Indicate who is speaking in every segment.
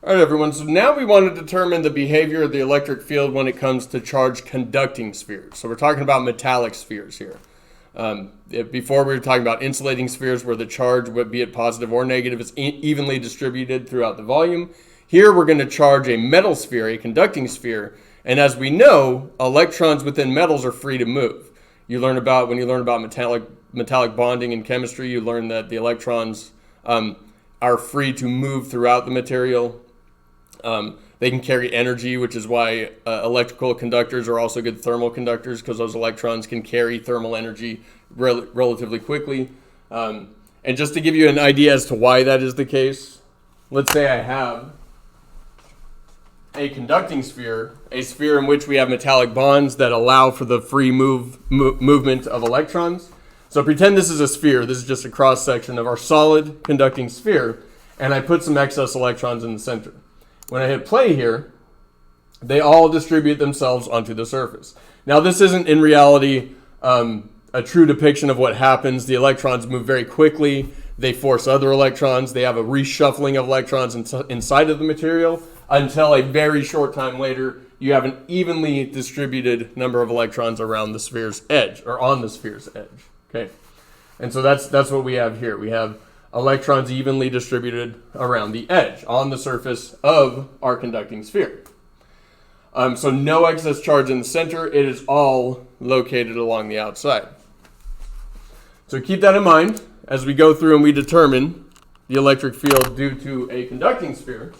Speaker 1: All right, everyone, so now we want to determine the behavior of the electric field when it comes to charged conducting spheres. So we're talking about metallic spheres here. Before we were talking about insulating spheres where the charge, be it positive or negative, is evenly distributed throughout the volume. Here we're going to charge a metal sphere, a conducting sphere, and as we know, electrons within metals are free to move. When you learn about metallic bonding in chemistry, you learn that the electrons are free to move throughout the material. They can carry energy, which is why electrical conductors are also good thermal conductors, because those electrons can carry thermal energy relatively quickly. And just to give you an idea as to why that is the case, let's say I have a conducting sphere, a sphere in which we have metallic bonds that allow for the free movement of electrons. So pretend this is a sphere. This is just a cross-section of our solid conducting sphere, and I put some excess electrons in the center. When I hit play here, they all distribute themselves onto the surface. Now, this isn't in reality a true depiction of what happens. The electrons move very quickly. They force other electrons. They have a reshuffling of electrons inside of the material until a very short time later, you have an evenly distributed number of electrons around the sphere's edge, or on the sphere's edge. Okay, and so that's what we have here. We have electrons evenly distributed around the edge on the surface of our conducting sphere. So no excess charge in the center. It is all located along the outside. So keep that in mind as we go through and we determine the electric field due to a conducting sphere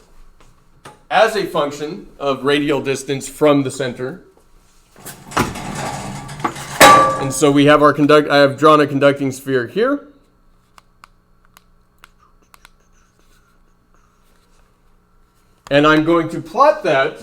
Speaker 1: as a function of radial distance from the center. And so we have I have drawn a conducting sphere here. And I'm going to plot that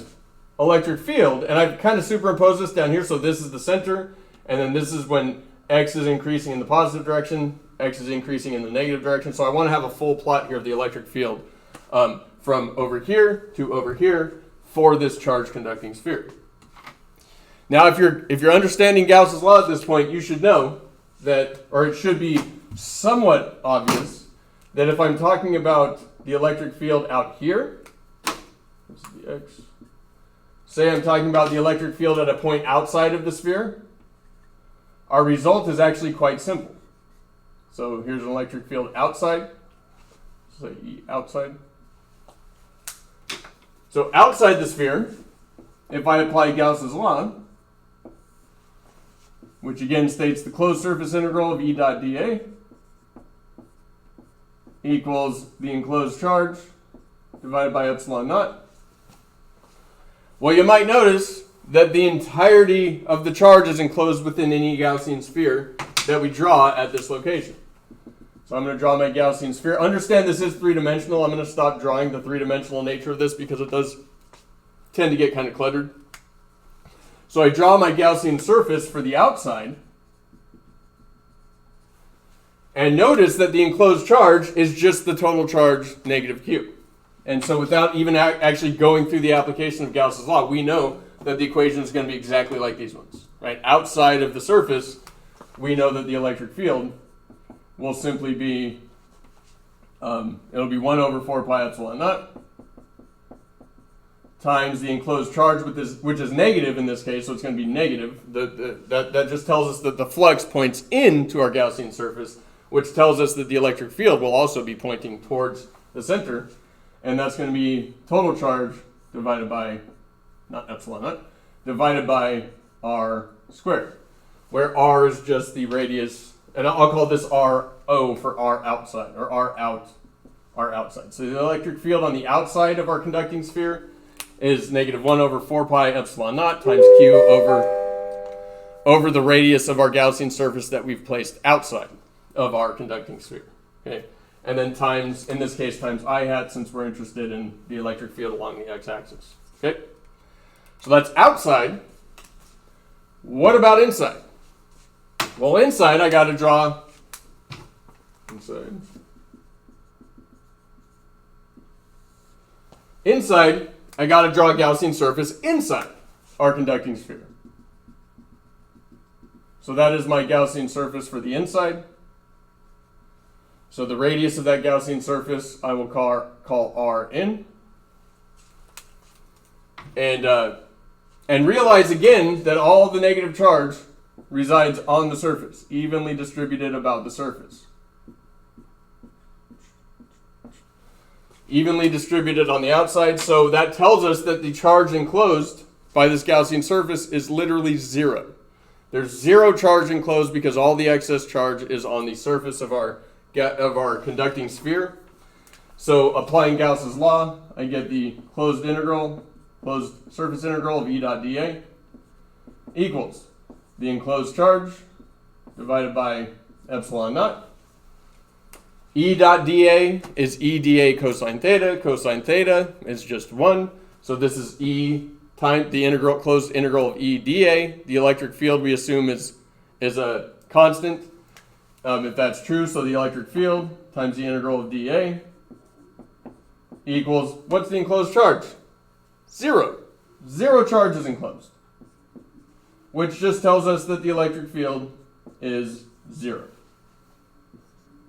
Speaker 1: electric field, and I've kind of superimposed this down here. So this is the center, and then this is when x is increasing in the positive direction, x is increasing in the negative direction. So I want to have a full plot here of the electric field from over here to over here for this charged conducting sphere. Now, if you're understanding Gauss's law at this point, you should know that, or it should be somewhat obvious, that if I'm talking about the electric field out here, this is the x. Say I'm talking about the electric field at a point outside of the sphere, our result is actually quite simple. So here's an electric field outside. Say E outside. So outside the sphere, if I apply Gauss's law, which again states the closed surface integral of E dot dA equals the enclosed charge divided by epsilon naught. Well, you might notice that the entirety of the charge is enclosed within any Gaussian sphere that we draw at this location. So I'm going to draw my Gaussian sphere. Understand this is three-dimensional. I'm going to stop drawing the three-dimensional nature of this because it does tend to get kind of cluttered. So I draw my Gaussian surface for the outside. And notice that the enclosed charge is just the total charge negative q. And so without even actually going through the application of Gauss's law, we know that the equation is going to be exactly like these ones. Right? Outside of the surface, we know that the electric field will simply be, it'll be 1 over 4 pi epsilon naught times the enclosed charge, which is negative in this case, so it's going to be negative. That just tells us that the flux points into our Gaussian surface, which tells us that the electric field will also be pointing towards the center. And that's going to be total charge divided by, not epsilon naught, divided by r squared, where r is just the radius, and I'll call this RO for r outside, or r outside. So the electric field on the outside of our conducting sphere is negative 1 over 4 pi epsilon naught times q over the radius of our Gaussian surface that we've placed outside of our conducting sphere. Okay. And then times, in this case, times I hat, since we're interested in the electric field along the x-axis. Okay? So that's outside. What about inside? Well, inside, I got to draw inside. Inside, I got to draw a Gaussian surface inside our conducting sphere. So that is my Gaussian surface for the inside. So the radius of that Gaussian surface I will call r in. And realize again that all the negative charge resides on the surface, evenly distributed about the surface. Evenly distributed on the outside, so that tells us that the charge enclosed by this Gaussian surface is literally zero. There's zero charge enclosed because all the excess charge is on the surface of our conducting sphere. So applying Gauss's law, I get the closed surface integral of E dot dA equals the enclosed charge divided by epsilon naught. E dot dA is E dA cosine theta. Cosine theta is just 1. So this is E times the closed integral of E dA. The electric field we assume is a constant. If that's true, so the electric field times the integral of dA equals, what's the enclosed charge? 0. 0 charge is enclosed, which just tells us that the electric field is 0.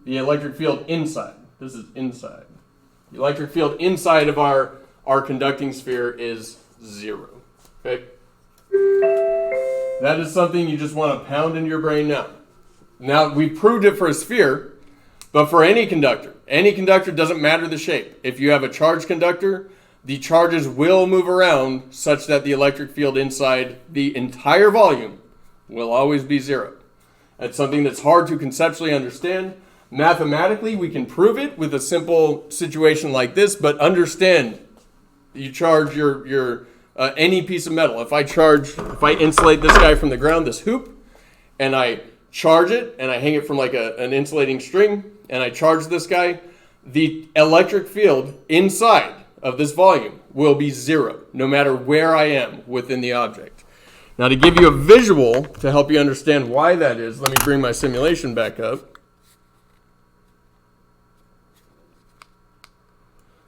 Speaker 1: The electric field inside. This is inside. The electric field inside of our conducting sphere is 0. Okay? That is something you just want to pound into your brain now. Now, we proved it for a sphere, but for any conductor doesn't matter the shape. If you have a charged conductor, the charges will move around such that the electric field inside the entire volume will always be 0. That's something that's hard to conceptually understand. Mathematically, we can prove it with a simple situation like this, but understand you charge your any piece of metal. If I insulate this guy from the ground, this hoop, and I charge it, and I hang it from like an insulating string, and I charge this guy, the electric field inside of this volume will be 0, no matter where I am within the object. Now, to give you a visual to help you understand why that is, let me bring my simulation back up.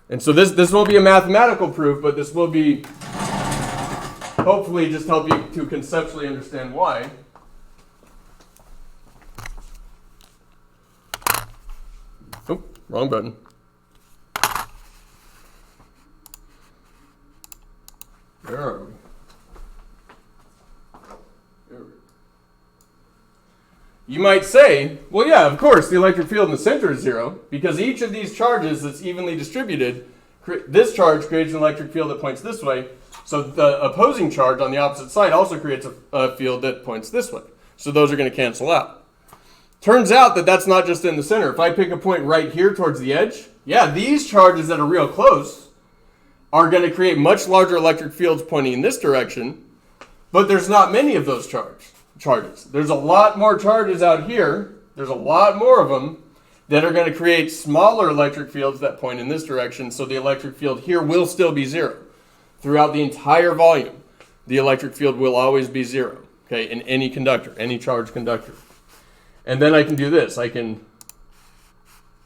Speaker 1: And so this won't be a mathematical proof, but this will be hopefully just help you to conceptually understand why. Oh, wrong button. Where are we? There we go. You might say, well, yeah, of course, the electric field in the center is 0, because each of these charges that's evenly distributed, this charge creates an electric field that points this way, so the opposing charge on the opposite side also creates a field that points this way. So those are going to cancel out. Turns out that that's not just in the center. If I pick a point right here towards the edge, yeah, these charges that are real close are going to create much larger electric fields pointing in this direction, but there's not many of those charges. There's a lot more charges out here. There's a lot more of them that are going to create smaller electric fields that point in this direction, so the electric field here will still be 0. Throughout the entire volume, the electric field will always be 0, okay, in any conductor, any charged conductor. And then I can do this. I can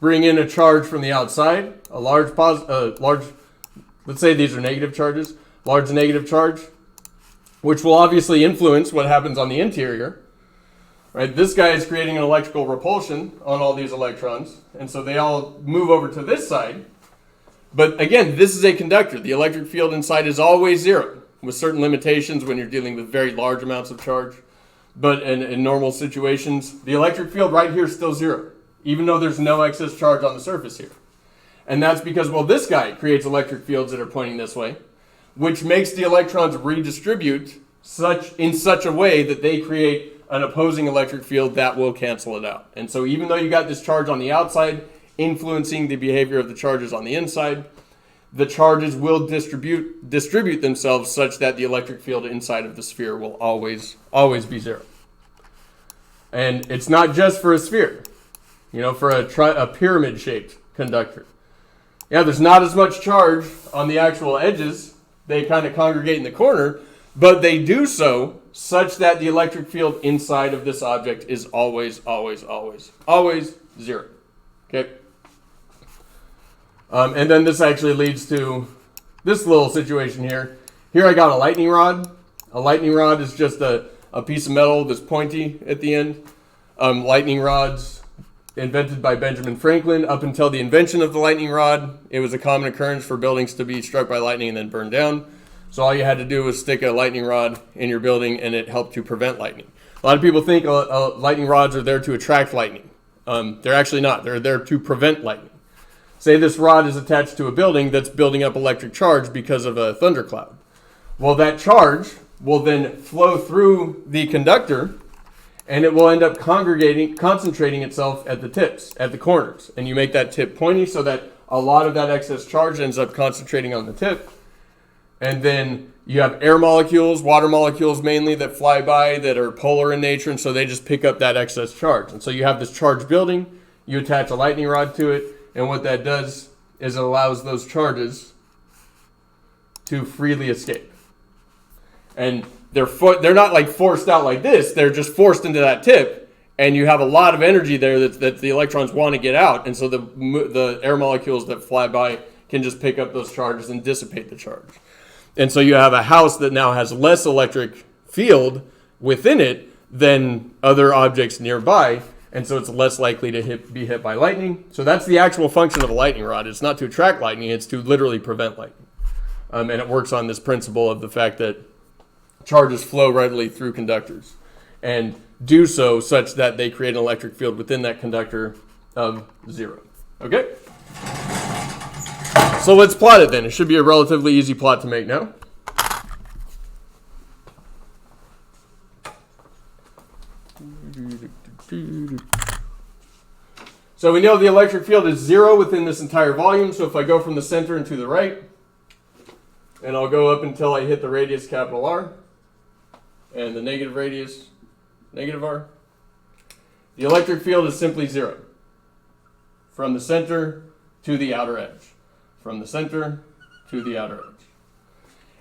Speaker 1: bring in a charge from the outside, a large, let's say these are negative charges, large negative charge, which will obviously influence what happens on the interior. Right? This guy is creating an electrical repulsion on all these electrons, and so they all move over to this side. But again, this is a conductor. The electric field inside is always 0, with certain limitations when you're dealing with very large amounts of charge. But in normal situations, the electric field right here is still 0, even though there's no excess charge on the surface here. And that's because, well, this guy creates electric fields that are pointing this way, which makes the electrons redistribute in such a way that they create an opposing electric field that will cancel it out. And so even though you got this charge on the outside influencing the behavior of the charges on the inside, the charges will distribute themselves such that the electric field inside of the sphere will always be 0. And it's not just for a sphere, for a pyramid-shaped conductor. Yeah, there's not as much charge on the actual edges. They kind of congregate in the corner, but they do so such that the electric field inside of this object is always 0. Okay? And then this actually leads to this little situation here. Here I got a lightning rod. A lightning rod is just a piece of metal that's pointy at the end. Lightning rods invented by Benjamin Franklin. Up until the invention of the lightning rod, it was a common occurrence for buildings to be struck by lightning and then burned down. So all you had to do was stick a lightning rod in your building, and it helped to prevent lightning. A lot of people think lightning rods are there to attract lightning. They're actually not. They're there to prevent lightning. Say this rod is attached to a building that's building up electric charge because of a thundercloud. Well, that charge will then flow through the conductor, and it will end up concentrating itself at the tips, at the corners. And you make that tip pointy so that a lot of that excess charge ends up concentrating on the tip. And then you have air molecules, water molecules mainly, that fly by that are polar in nature, and so they just pick up that excess charge. And so you have this charge building, you attach a lightning rod to it, and what that does is it allows those charges to freely escape. And they're not like forced out like this, they're just forced into that tip, and you have a lot of energy there that the electrons want to get out, and so the air molecules that fly by can just pick up those charges and dissipate the charge. And so you have a house that now has less electric field within it than other objects nearby, and so it's less likely to be hit by lightning. So that's the actual function of a lightning rod. It's not to attract lightning, it's to literally prevent lightning. And it works on this principle of the fact that charges flow readily through conductors and do so such that they create an electric field within that conductor of 0. Okay? So let's plot it then. It should be a relatively easy plot to make now. So we know the electric field is 0 within this entire volume. So if I go from the center and to the right, and I'll go up until I hit the radius capital R, and the negative radius, negative R, the electric field is simply 0 from the center to the outer edge. From the center to the outer edge.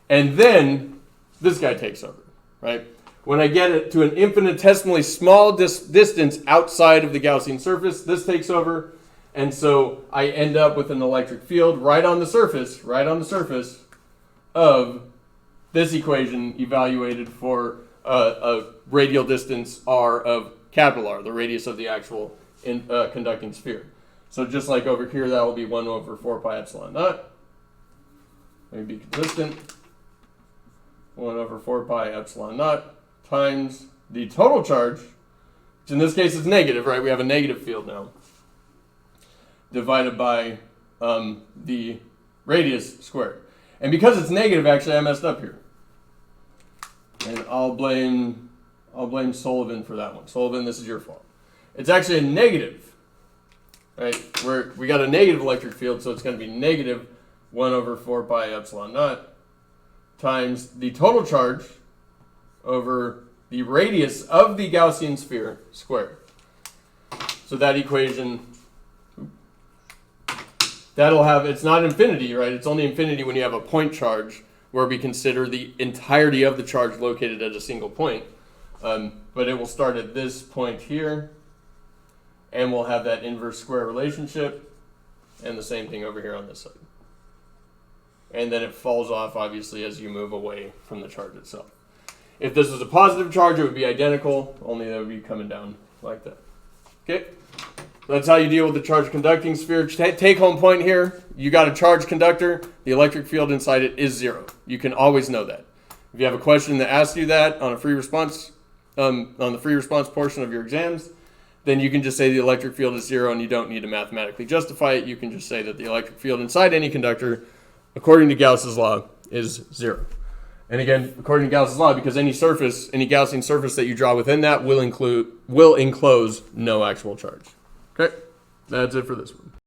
Speaker 1: And then this guy takes over, right? When I get it to an infinitesimally small distance outside of the Gaussian surface, this takes over. And so I end up with an electric field right on the surface of this equation evaluated for a radial distance r of capital R, the radius of the actual conducting sphere. So just like over here, that will be 1 over 4 pi epsilon naught. Let me be consistent. 1 over 4 pi epsilon naught times the total charge, which in this case is negative, right? We have a negative field now, divided by the radius squared. And because it's negative, actually, I messed up here. And I'll blame Sullivan for that one. Sullivan, this is your fault. It's actually a negative. Right, we got a negative electric field, so it's going to be negative 1 over 4 pi epsilon naught times the total charge over the radius of the Gaussian sphere squared. So that equation, that'll have, it's not infinity, right? It's only infinity when you have a point charge where we consider the entirety of the charge located at a single point. But it will start at this point here, and we'll have that inverse square relationship, and the same thing over here on this side. And then it falls off, obviously, as you move away from the charge itself. If this was a positive charge, it would be identical, only that would be coming down like that. Okay? So that's how you deal with the charge conducting sphere. Take home point here, you got a charged conductor, the electric field inside it is 0. You can always know that. If you have a question that asks you that on a free response, on the free response portion of your exams, then you can just say the electric field is 0 and you don't need to mathematically justify it. You can just say that the electric field inside any conductor, according to Gauss's law, is 0. And again, according to Gauss's law, because any Gaussian surface that you draw within that will enclose no actual charge. Okay, that's it for this one.